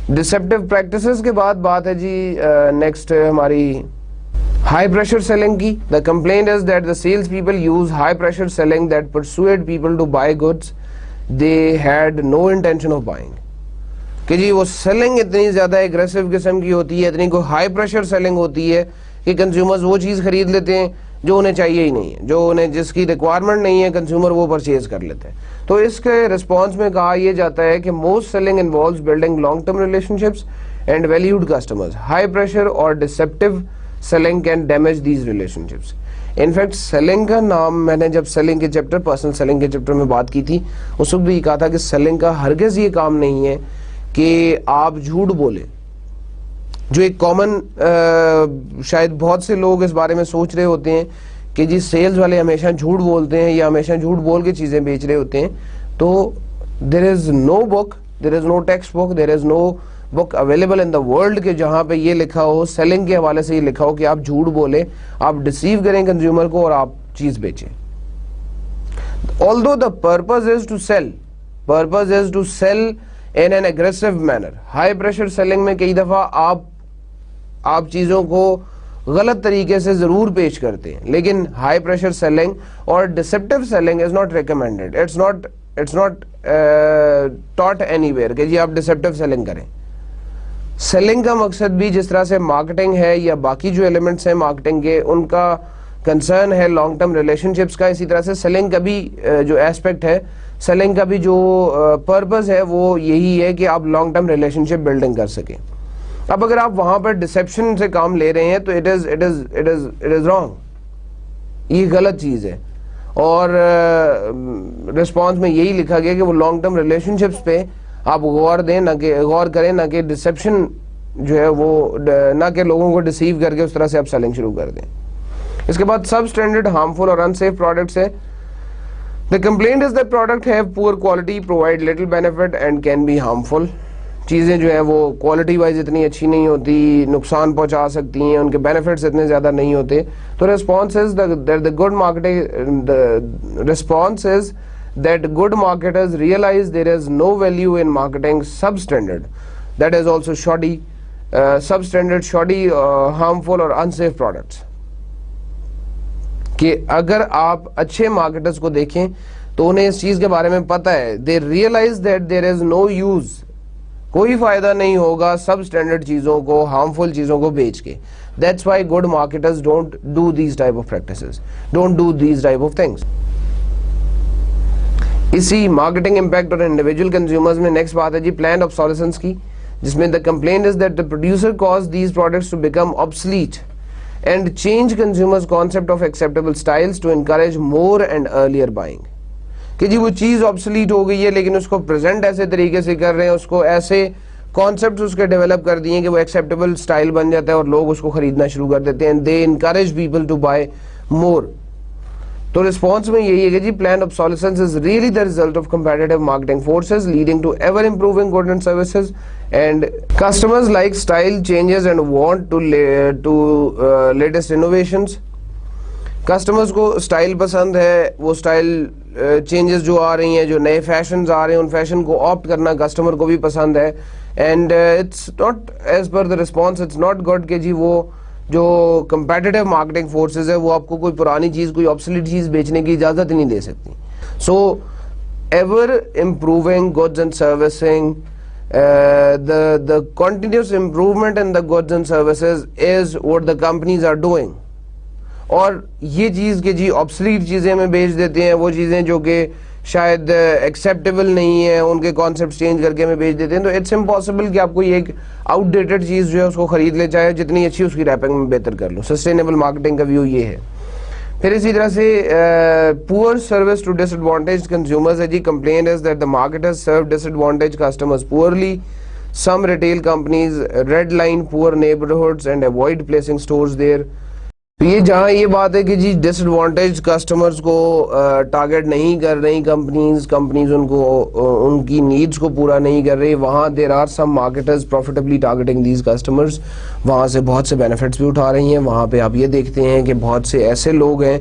ڈسیپٹیو پریکٹسز کے بعد بات ہے جی نیکسٹ ہماری ہائی پریشر سیلنگ کی. The complaint is that the sales people use high pressure selling that persuade people to buy goods they had no intention of buying, کہ جی وہ سیلنگ اتنی زیادہ ایگریسو قسم کی ہوتی ہے, اتنی کوئی ہائی پریشر سیلنگ ہوتی ہے کہ کنزیومرز وہ چیز خرید لیتے ہیں جو انہیں چاہیے ہی نہیں ہے, جو انہیں جس کی ریکوائرمنٹ نہیں ہے کنزیومر وہ پرچیز کر لیتے ہیں. تو اس کے رسپانس میں کہا یہ جاتا ہے کہ most selling involves building long term relationships and valued customers. High pressure اور deceptive selling can damage these relationships. In fact selling کا نام میں نے جب سیلنگ کے چیپٹر, پرسنل سیلنگ کے چیپٹر میں بات کی تھی, اس وقت بھی یہ کہا تھا کہ سیلنگ کا ہرگز یہ کام نہیں ہے کہ آپ جھوٹ بولیں, جو ایک کامن شاید بہت سے لوگ اس بارے میں سوچ رہے ہوتے ہیں کہ جی سیلز والے ہمیشہ جھوٹ بولتے ہیں یا ہمیشہ جھوٹ بول کے چیزیں بیچ رہے ہوتے ہیں. تو there is no book, there is no text book, there is no book available in the world کہ جہاں پہ یہ لکھا ہو, سیلنگ کے حوالے سے یہ لکھا ہو کہ آپ جھوٹ بولیں, آپ ڈسیو کریں کنزیومر کو اور آپ چیز بیچیں. although the purpose is to sell in an aggressive manner. High pressure selling میں کئی دفعہ آپ چیزوں کو غلط طریقے سے ضرور پیش کرتے ہیں, لیکن ہائی پریشر سیلنگ اور deceptive selling is not recommended, it's not taught anywhere کہ جی آپ ڈسیپٹیو سیلنگ کریں. سیلنگ کا مقصد بھی جس طرح سے مارکیٹنگ ہے یا باقی جو ایلیمنٹس ہیں مارکیٹنگ کے, ان کا کنسرن ہے لانگ ٹرم ریلیشن شپس کا, اسی طرح سے سیلنگ کا بھی جو ایسپیکٹ ہے, سیلنگ کا بھی جو پرپز ہے وہ یہی ہے کہ آپ لانگ ٹرم ریلیشن شپ بلڈنگ کر سکیں. اب اگر آپ وہاں پر ڈسیپشن سے کام لے رہے ہیں تو اٹ از رانگ, یہ غلط چیز ہے. اور رسپانس میں یہی لکھا گیا کہ وہ لانگ ٹرم ریلیشن شپس پہ آپ غور دیں, نہ کہ غور کریں, نہ کہ ڈسیپشن جو ہے وہ, نہ کہ لوگوں کو ڈسیو کر کے اس طرح سے آپ سیلنگ شروع کر دیں. اس کے بعد سب اسٹینڈرڈ ہارمفل اور انسیف پروڈکٹس ہے. The complaint is that product have poor quality, provide little benefit and can be harmful. چیزیں جو ہیں وہ کوالٹی وائز اتنی اچھی نہیں ہوتی, نقصان پہنچا سکتی ہیں, ان کے بینیفٹس اتنے زیادہ نہیں ہوتے. تو response is that the good marketing, the response is that good marketers realize there is no value in marketing substandard, that is also shoddy, substandard, shoddy, harmful اور unsafe products. کہ اگر آپ اچھے مارکیٹرز کو دیکھیں تو انہیں اس چیز کے بارے میں پتہ ہے, they realize that there is no use, کوئی فائدہ نہیں ہوگا سب اسٹینڈرڈ چیزوں کو, ہارمفل چیزوں کو بیچ کے. That's why good marketers don't do these type of practices, don't do these type of things. اسی مارکیٹنگ امپیکٹ اور انڈیویجول کنزیومرز میں نیکسٹ بات ہے جی planned obsolescence کی, جس میں the complaint is that the producer caused these products to become obsolete and change consumers' concept of acceptable styles to encourage more and earlier buying. کہ جی وہ چیز obsolete ہو گئی ہے لیکن اس کو پریزنٹ ایسے طریقے سے کر رہے ہیں, اس کو ایسے کانسیپٹس اس کے ڈیولپ کر دیے کہ وہ ایکسیپٹیبل اسٹائل بن جاتا ہے اور لوگ اس کو خریدنا شروع کر دیتے ہیں. they encourage people to buy more. تو رسپانس میں یہی ہے کہ جی planned obsolescence is really the result of competitive marketing forces leading to ever improving goods and services, and customers like style changes and want to latest innovations. Customers کو اسٹائل پسند ہے, وہ اسٹائل چینجز جو آ رہی ہیں, جو نئے فیشنز آ رہے ہیں, ان فیشن کو آپٹ کرنا کسٹمر کو بھی پسند ہے. And it's not as per the response, it's not good کہ جی وہ جو کمپیٹیٹیو مارکیٹنگ فورسز ہے وہ آپ کو کوئی پرانی چیز, کوئی آبسلیٹ چیز بیچنے کی اجازت ہی نہیں دے سکتی. So ever improving goods and servicing, the continuous improvement in the goods and services is what the companies are doing. اور یہ چیز کہ جی obsolete چیزیں ہمیں بیچ دیتے ہیں, وہ چیزیں جو کہ شاید ایکسیپٹیبل نہیں ہیں, ان کے کانسیپٹ چینج کر کے ہمیں بیچ دیتے ہیں, تو اٹس امپاسبل کہ آپ کوئی ایک آؤٹ ڈیٹڈ چیز جو ہے اس کو خرید لے, چاہے جتنی اچھی اس کی ریپنگ میں بہتر کر لو. سسٹینیبل مارکیٹنگ کا ویو یہ ہے. پھر اسی طرح سے poor service to disadvantaged consumers ہے جی. Complain is that the marketers serve disadvantaged customers poorly. Some retail companies red line poor neighbourhoods and avoid placing stores there. تو یہ جہاں یہ بات ہے کہ جی ڈس ایڈوانٹیج کسٹمرز کو ٹارگیٹ نہیں کر رہی کمپنیز ان کو ان کی نیڈز کو پورا نہیں کر رہی, وہاں there are some marketers profitably targeting these customers, وہاں سے بہت سے بینیفٹس بھی اٹھا رہی ہیں. وہاں پہ آپ یہ دیکھتے ہیں کہ بہت سے ایسے لوگ ہیں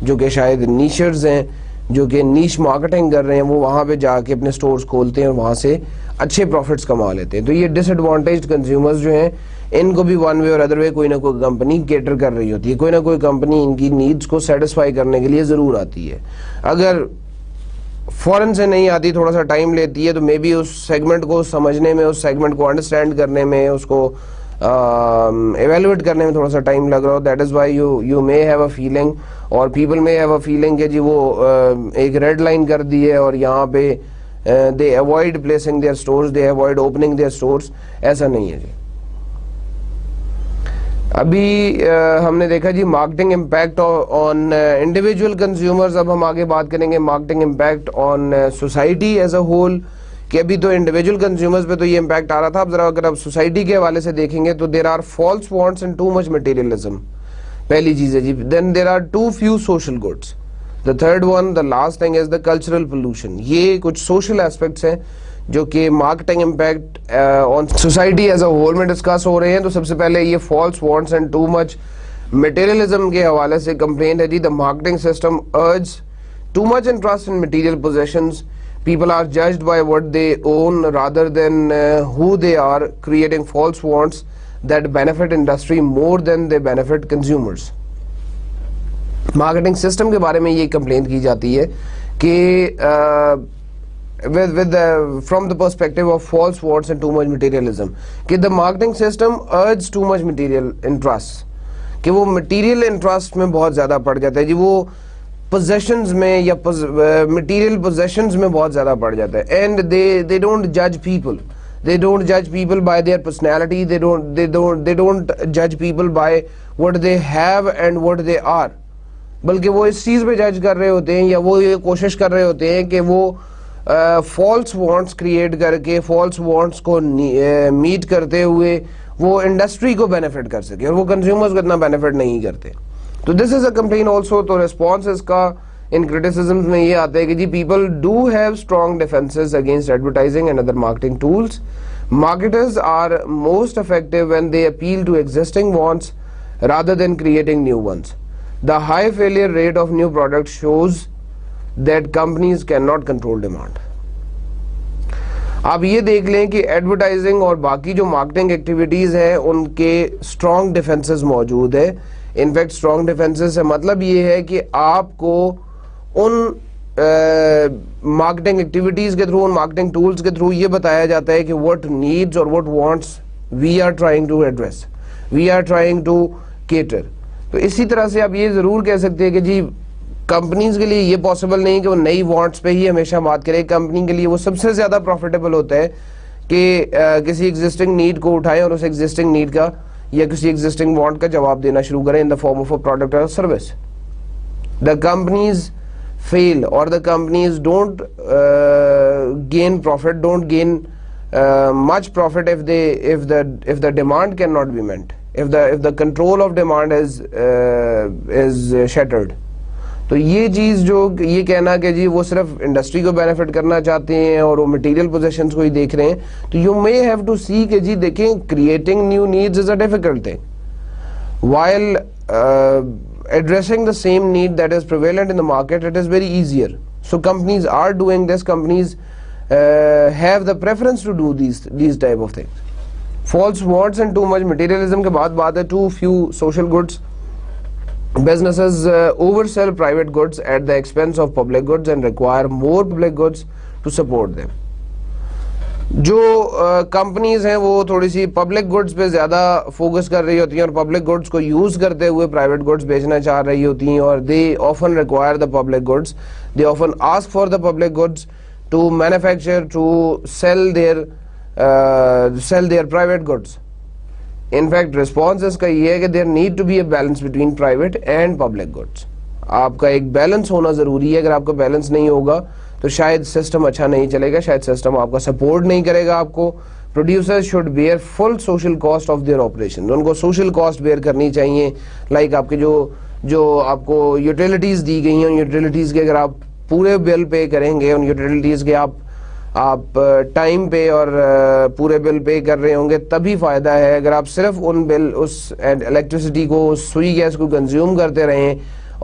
جو کہ شاید نیشرز ہیں, جو کہ نیش مارکیٹنگ کر رہے ہیں, وہ وہاں پہ جا کے اپنے سٹورز کھولتے ہیں اور وہاں سے اچھے پروفٹس کما لیتے ہیں. تو یہ ڈس ایڈوانٹیج کنزیومرز جو ہیں ان کو بھی ون وے اور ادر وے کوئی نہ کوئی کمپنی کیٹر کر رہی ہوتی ہے, کوئی نہ کوئی کمپنی ان کی نیڈز کو سیٹسفائی کرنے کے لیے ضرور آتی ہے. اگر فوراً سے نہیں آتی, تھوڑا سا ٹائم لیتی ہے, تو مے بی اس سیگمنٹ کو سمجھنے میں, اس سیگمنٹ کو انڈرسٹینڈ کرنے میں, اس کو ایویلویٹ کرنے میں تھوڑا سا ٹائم لگ رہا ہو. That is why you may have a feeling, اور people may have a feeling کہ جی وہ ایک ریڈ لائن کر دی ہے اور یہاں پہ they avoid placing their stores, they avoid opening their stores. ایسا نہیں ہے جی. ابھی ہم نے دیکھا جی marketing impact on individual consumers. اب ہم آگے بات کریں گے marketing impact on society as a whole, کہ ابھی تو انڈیویجول کنزیومرز پہ تو یہ امپیکٹ آ رہا تھا. اب ذرا اگر آپ سوسائٹی کے حوالے سے دیکھیں گے تو there are false wants and too much materialism. پہلی چیز ہے جی. Then there are too few social goods. The third one, the last thing is the cultural pollution. یہ کچھ سوشل ایسپیکٹس ہیں جو کہ marketing impact on society as a whole میں ڈسکس ہو رہے ہیں. تو سب سے پہلے یہ false wants and too much materialism کے حوالے سے کمپلین ہے جی. The marketing system urges too much interest in material positions. People are judged by what they own rather than who they are, creating false wants that benefit industry more than they benefit consumers. Marketing system کے بارے میں یہ کمپلین کی جاتی ہے کہ from the perspective of false wants and too much materialism, کہ the marketing system urges too much material interest, کہ وہ material interest میں بہت زیادہ پڑ جاتا ہے جی. وہ possessions میں یا material possessions میں بہت زیادہ پڑ جاتا ہے. and they don't judge people, They don't judge people by their personality. They don't judge people by what they have and what they are. بلکہ وہ اس چیز پہ جج کر رہے ہوتے ہیں یا وہ یہ کوشش کر رہے ہوتے ہیں کہ وہ فالس وانٹس کریٹ کر کے فالس وانٹس کو میٹ کرتے ہوئے وہ انڈسٹری کو بینیفٹ کر سکے, اور وہ کنزیومرز کو اتنا بینیفٹ نہیں کرتے. تو this is a complain also. تو ریسپانس اس کا ان کرٹیسزم میں یہ آتا ہے کہ جی people do have strong defences against advertising and other marketing tools. Marketers are most effective when they appeal to existing wants rather than creating new ones. The high failure rate of new products shows that companies cannot control demand. آپ یہ دیکھ لیں کہ ایڈورٹائزنگ اور باقی جو مارکیٹنگ ایکٹیویٹیز ہیں ان کے اسٹرانگ ڈیفینسز موجود ہے. انفیکٹ اسٹرانگ ڈیفینسز سے مطلب یہ ہے کہ آپ کو ان مارکیٹنگ ایکٹیویٹیز کے تھرو, ان مارکیٹنگ ٹولز کے تھرو یہ بتایا جاتا ہے کہ what needs اور what wants we are trying to address, we are trying to cater. تو اسی طرح سے آپ یہ ضرور کہہ سکتے ہیں کہ جی کمپنیز کے لیے یہ پاسبل نہیں کہ وہ نئی وانٹس پہ ہی ہمیشہ بات کرے. کمپنی کے لیے وہ سب سے زیادہ پروفیٹیبل ہوتا ہے کہ کسی ایگزسٹنگ نیڈ کو اٹھائیں اور اس ایگزسٹنگ نیڈ کا یا کسی ایگزسٹنگ وانٹ کا جواب دینا شروع کریں in the form of a product or service. The companies fail or the companies don't gain profit, don't gain much profit if the demand cannot be met, if the control of demand is shattered. تو یہ چیز جو یہ کہنا کہ جی وہ صرف انڈسٹری کو بینیفٹ کرنا چاہتے ہیں اور وہ مٹیریل پوزیشنز کو ہی دیکھ رہے ہیں, تو you may have to see کہ جی دیکھیں creating new needs is a difficult thing while addressing the same need that is prevalent in the market, it is very easier. So companies are doing this, companies have the preference to do these type of things. False wants and too much materialism کے بعد بات ہے too few social goods. Businesses oversell private goods at the expense of public goods and require more public goods to support them. جو کمپنیز ہیں وہ تھوڑی سی پبلک گڈز پہ زیادہ فوکس کر رہی ہوتی ہیں اور پبلک گڈز کو یوز کرتے ہوئے پرائیویٹ گڈز بیچنا چاہ رہی ہوتی ہیں, اور they often require the public goods, they often ask for the public goods to manufacture, to sell their private goods. In fact response اس کا یہ ہے کہ there need to be a balance between private and public goods. آپ کا ایک بیلنس ہونا ضروری ہے. اگر آپ کا بیلنس نہیں ہوگا تو شاید سسٹم اچھا نہیں چلے گا, شاید سسٹم آپ کا سپورٹ نہیں کرے گا آپ کو. Producer should bear full social cost of their operation. ان کو سوشل کاسٹ بیئر کرنی چاہیے. لائک آپ کے جو آپ کو یوٹیلیٹیز دی گئی ہیں, یوٹیلیٹیز کے اگر آپ پورے بل پے کریں گے, ان یوٹیلیٹیز کے آپ ٹائم پہ اور پورے بل پے کر رہے ہوں گے تبھی فائدہ ہے. اگر آپ صرف ان بل اس الیکٹریسٹی کو, اس سوئی گیس کو کنزیوم کرتے رہیں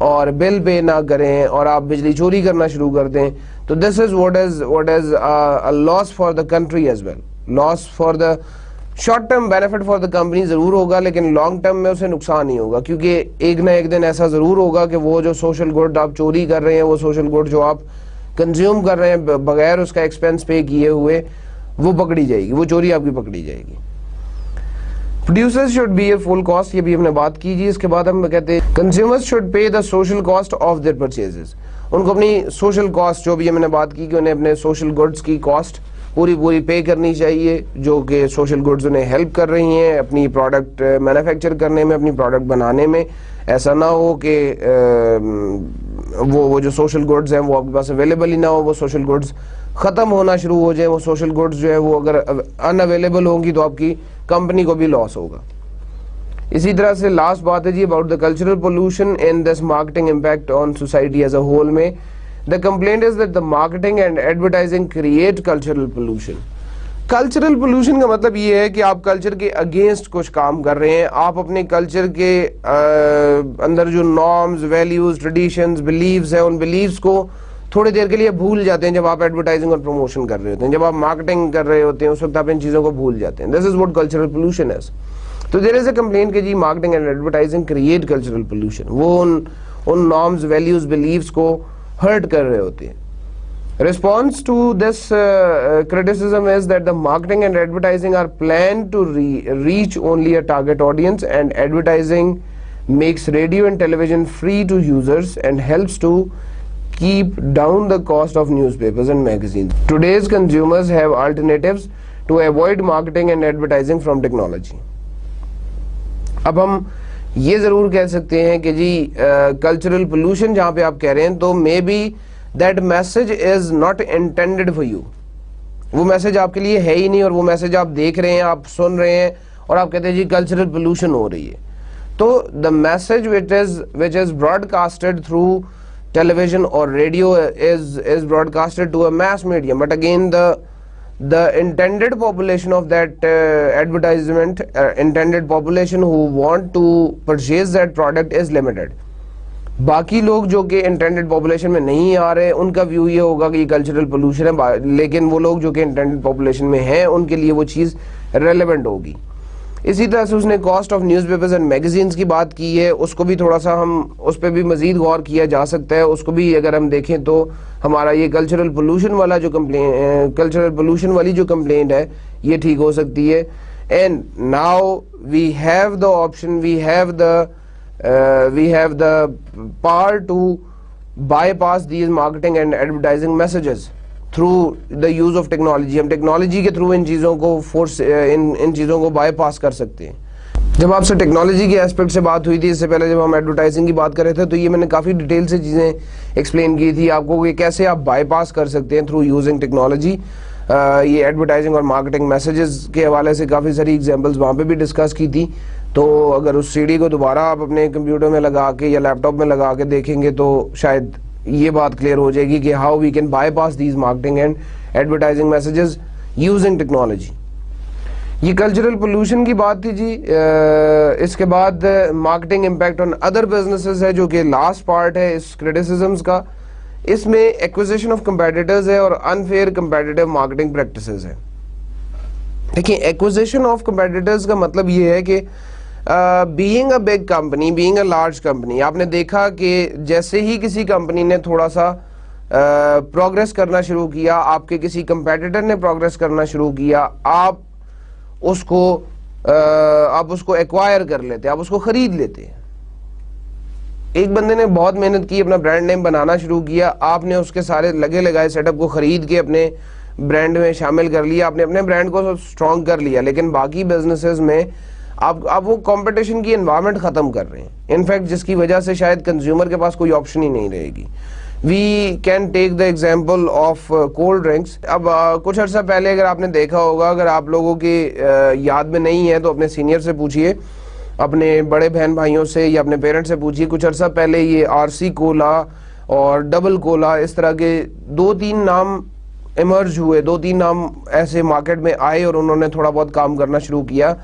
اور بل پے نہ کریں اور آپ بجلی چوری کرنا شروع کر دیں, تو this is what is a loss for the country as well. Loss for the short term benefit for the company ضرور ہوگا, لیکن لانگ ٹرم میں اسے نقصان ہی ہوگا, کیونکہ ایک نہ ایک دن ایسا ضرور ہوگا کہ وہ جو سوشل گڈ آپ چوری کر رہے ہیں, وہ سوشل گڈ جو آپ کنزیوم کر رہے ہیں بغیر اس کا ایکسپینس پے کیے ہوئے, وہ پکڑی جائے گی, وہ چوری آپ کی پکڑی جائے گی. Producers should be a full cost, یہ بھی ہم نے بات کی جی. اس کے بعد ہم کہتے ہیں consumers should pay the social cost of their purchases. ان کو اپنی سوشل کاسٹ جو بھی ہم نے بات کی کہ انہیں اپنے سوشل گڈز کی کاسٹ پوری پے کرنی چاہیے, جو کہ سوشل گڈز انہیں ہیلپ کر رہی ہیں اپنی پروڈکٹ مینوفیکچر کرنے میں, اپنی پروڈکٹ بنانے میں. ایسا نہ ہو کہ وہ جو سوشل گڈز ہیں وہ آپ کے پاس اویلیبل ہی نہ ہو, وہ سوشل گڈز ختم ہونا شروع ہو جائیں. وہ سوشل گڈز جو ہے وہ اگر ان اویلیبل ہوں گی تو آپ کی کمپنی کو بھی لاس ہوگا. اسی طرح سے لاسٹ بات ہے جی about the cultural pollution and this marketing impact on society as a whole میں. The complaint is that the marketing and advertising create cultural pollution. Cultural pollution کا مطلب یہ ہے کہ آپ کلچر کے اگینسٹ کچھ کام کر رہے ہیں. آپ اپنے کلچر کے اندر جو نارمز, ویلیوز, ٹریڈیشنز, بلیفز ہیں, ان بلیفز کو تھوڑی دیر کے لیے بھول جاتے ہیں جب آپ ایڈورٹائزنگ اور پروموشن کر رہے ہوتے ہیں, جب آپ مارکیٹنگ کر رہے ہوتے ہیں اس وقت آپ ان چیزوں کو بھول جاتے ہیں. This is what cultural pollution is. تو دیر از اے کمپلین کہ جی marketing and advertising create cultural pollution. وہ ان نارمز, ویلیوز, بلیفز کو ہرٹ کر رہے ہوتے ہیں. Response to this criticism is that the marketing and advertising are planned to reach only a target audience, and advertising makes radio and television free to users and helps to keep down the cost of newspapers and magazines. Today's consumers have alternatives to avoid marketing and advertising from technology. اب ہم یہ ضرور کہہ سکتے ہیں کہ جی کلچرل پولوشن جہاں پہ آپ کہہ رہے ہیں تو مے be that message is not intended for you. وہ میسج آپ کے لیے ہے ہی نہیں, اور وہ میسج آپ دیکھ رہے ہیں, آپ سن رہے ہیں, اور آپ کہتے ہیں جی کلچرل پولوشن ہو رہی ہے. تو the message which is broadcasted through television or radio is broadcasted to a mass medium, but again the intended population of that advertisement, intended population who want to purchase that product is limited. باقی لوگ جو کہ انٹینڈڈ پاپولیشن میں نہیں آ رہے ان کا ویو یہ ہوگا کہ یہ کلچرل پولوشن ہے, لیکن وہ لوگ جو کہ انٹینڈڈ پاپولیشن میں ہیں ان کے لیے وہ چیز ریلیونٹ ہوگی. اسی طرح سے اس نے cost of news papers and magazines کی بات کی ہے, اس کو بھی تھوڑا سا ہم اس پہ بھی مزید غور کیا جا سکتا ہے. اس کو بھی اگر ہم دیکھیں تو ہمارا یہ کلچرل پولوشن والا جو کلچرل پولوشن والی جو کمپلینٹ ہے یہ ٹھیک ہو سکتی ہے. And now we have the option, we have the power to bypass these marketing and advertising messages through the use of technology. ہم ٹیکنالوجی کے تھرو ان چیزوں کو ان چیزوں کو بائی پاس کر سکتے ہیں. جب آپ سے ٹیکنالوجی کے اسپیکٹ سے بات ہوئی تھی, اس سے پہلے جب ہم ایڈورٹائزنگ کی بات کر رہے تھے, تو یہ میں نے کافی ڈیٹیل سے چیزیں ایکسپلین کی تھی آپ کو کہ کیسے آپ بائی پاس کر سکتے ہیں تھرو یوزنگ ٹیکنالوجی. یہ ایڈورٹائزنگ اور مارکیٹنگ میسیجز کے حوالے سے کافی ساری ایگزامپلس وہاں پہ بھی ڈسکس کی تھی. تو اگر اس سی ڈی کو دوبارہ آپ اپنے کمپیوٹر میں لگا کے یا لیپ ٹاپ میں لگا کے دیکھیں گے تو شاید یہ بات کلیئر ہو جائے گی کہ how we can bypass these marketing and advertising messages using technology. یہ کلچرل پولوشن کی بات تھی جی. اس کے بعد marketing impact on other businesses ہے جو کہ لاسٹ پارٹ ہے اس کریٹیسزمز کا. اس میں ایکوزیشن آف کمپیٹیٹرز ہے اور انفیئر کمپیٹیٹیو مارکیٹنگ پریکٹسز ہے. دیکھیں ایکوزیشن آف کمپیٹیٹرز کا مطلب یہ ہے کہ being a big company, being a large company, آپ نے دیکھا کہ جیسے ہی کسی کمپنی نے تھوڑا سا پروگریس کرنا شروع کیا, آپ کے کسی کمپیٹیٹر نے پروگریس کرنا شروع کیا, آپ اس کو ایکوائر کر لیتے, آپ اس کو خرید لیتے. ایک بندے نے بہت محنت کی, اپنا برانڈ نیم بنانا شروع کیا, آپ نے اس کے سارے لگے لگائے سیٹ اپ کو خرید کے اپنے برانڈ میں شامل کر لیا, آپ نے اپنے برانڈ کو اسٹرانگ کر لیا. لیکن باقی بزنسز میں آپ وہ کمپٹیشن کی انوائرمنٹ ختم کر رہے ہیں, انفیکٹ جس کی وجہ سے شاید کنزیومر کے پاس کوئی آپشن ہی نہیں رہے گی. We can take the example of cold drinks. اب کچھ عرصہ پہلے اگر آپ نے دیکھا ہوگا, اگر آپ لوگوں کی یاد میں نہیں ہے تو اپنے سینئر سے پوچھئے, اپنے بڑے بہن بھائیوں سے یا اپنے پیرنٹ سے پوچھئے, کچھ عرصہ پہلے یہ آر سی کولا اور ڈبل کولا اس طرح کے 2-3 نام ایمرج ہوئے, 2-3 نام ایسے مارکیٹ میں آئے اور انہوں نے تھوڑا بہت کام کرنا شروع کیا.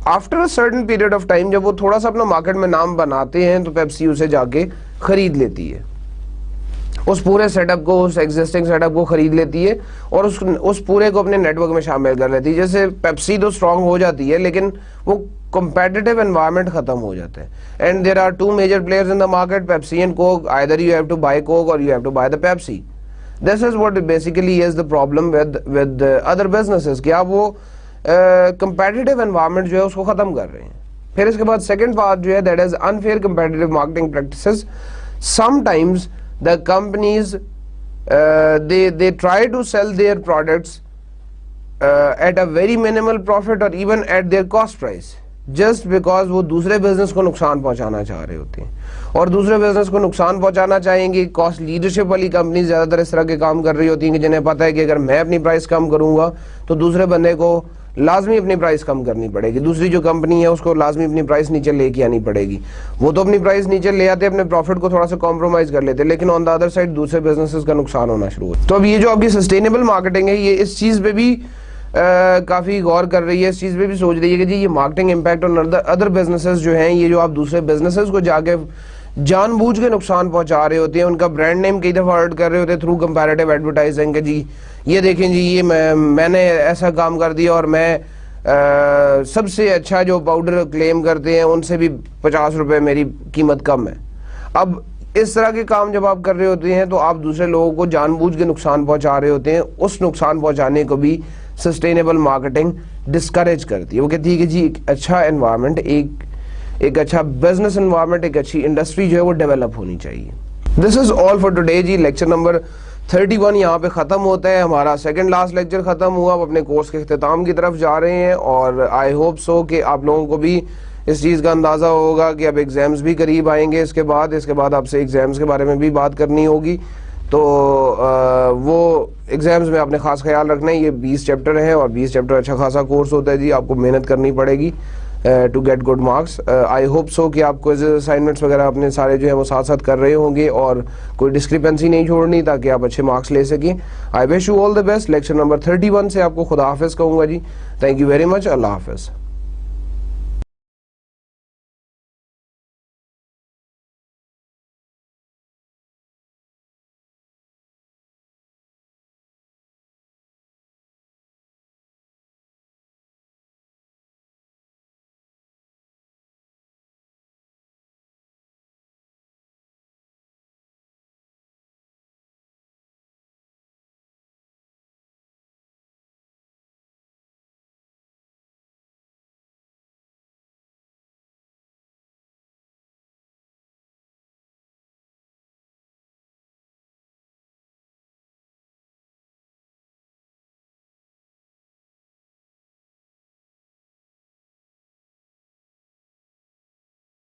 After a certain period of time جب وہ تھوڑا سا اپنا مارکیٹ میں نام بناتے ہیں تو پیپسی اسے جا کے خرید لیتی ہے, اس پورے سیٹ اپ کو, اس ایگزسٹنگ سیٹ اپ کو خرید لیتی ہے اور اس پورے کو اپنے نیٹ ورک میں شامل کر لیتی ہے. جیسے پیپسی تو اسٹرانگ ہو جاتی ہے لیکن وہ competitive environment ختم ہو جاتا ہے. And there are 2 major players in the market, Pepsi and Coke. Either you have to buy Coke or you have to buy the Pepsi. This is what basically is the problem with other businesses, کہ آپ وہ competitive environment جو ہے اس کو ختم کر رہے ہیں. پھر اس کے بعد second part جو ہے that is unfair competitive marketing practices. Sometimes the companies they try to sell their products at a very minimal profit or even at their cost price. Just because وہ دوسرے بزنس کو نقصان پہنچانا چاہ رہے ہوتے ہیں, اور دوسرے بزنس کو نقصان پہنچانا چاہیں گے. کاسٹ لیڈرشپ والی کمپنی زیادہ تر اس طرح کے کام کر رہی ہوتی ہیں کہ جنہیں پتہ ہے کہ اگر میں اپنی پرائس کم کروں گا تو دوسرے بندے کو لازمی اپنی پرائس کم کرنی پڑے گی, دوسری جو کمپنی ہے اس کو لازمی اپنی پرائس نیچے لے کے آنی پڑے گی. وہ تو اپنی پرائس نیچے لے آتے, اپنے پروفٹ کو تھوڑا سا کمپرومائز کر لیتے, لیکن آن دا ادر سائڈ دوسرے بزنسز کا نقصان ہونا شروع ہوتا ہے. تو اب یہ جو آپ کی سسٹینیبل مارکیٹنگ ہے یہ اس چیز پہ بھی کافی غور کر رہی ہے, اس چیز پہ بھی سوچ رہی ہے کہ جی یہ مارکیٹنگ امپیکٹ اور ادر بزنسز جو ہیں, یہ جو آپ دوسرے بزنسز کو جا کے جان بوجھ کے نقصان پہنچا رہے ہوتے ہیں, ان کا برانڈ نیم کئی دفعہ ہرٹ کر رہے ہوتے ہیں تھرو کمپیریٹیو ایڈورٹائزنگ, کہ جی یہ دیکھیں جی یہ میں نے ایسا کام کر دیا اور میں سب سے اچھا جو پاؤڈر کلیم کرتے ہیں ان سے بھی 50 روپے میری قیمت کم ہے. اب اس طرح کے کام جب آپ کر رہے ہوتے ہیں تو آپ دوسرے لوگوں کو جان بوجھ کے نقصان پہنچا رہے ہوتے ہیں. اس نقصان پہنچانے کو بھی سسٹینیبل مارکیٹنگ ڈسکریج کرتی ہے. وہ کہتی ہے کہ جی ایک اچھا انوائرمنٹ, ایک اچھا بزنس انوائرمنٹ, ایک اچھی انڈسٹری جو ہے وہ ڈیولپ ہونی چاہیے. This is all for today جی. لیکچر نمبر 31 یہاں پہ ختم ہوتا ہے ہمارا سیکنڈ لاسٹ لیکچر ختم ہوا. اب اپنے کورس کے اختتام کی طرف جا رہے ہیں, اور آئی ہوپ سو کہ آپ لوگوں کو بھی اس چیز کا اندازہ ہوگا کہ اب ایگزامز بھی قریب آئیں گے. اس کے بعد آپ سے ایگزامز کے بارے میں بھی بات کرنی ہوگی, تو وہ ایگزامز میں آپ نے خاص خیال رکھنا ہے. یہ 20 چیپٹر ہیں, اور 20 چیپٹر اچھا خاصا کورس ہوتا ہے جی, آپ کو محنت کرنی پڑے گی to get good marks. I hope so کہ آپ کو اسائنمنٹس وغیرہ اپنے سارے جو ہیں وہ ساتھ ساتھ کر رہے ہوں گے, اور کوئی ڈسکرپنسی نہیں چھوڑنی تاکہ آپ اچھے مارکس لے سکیں. I wish you all the best. Lecture number 31 سے آپ کو خدا حافظ کہوں گا جی. Thank you very much. اللہ حافظ.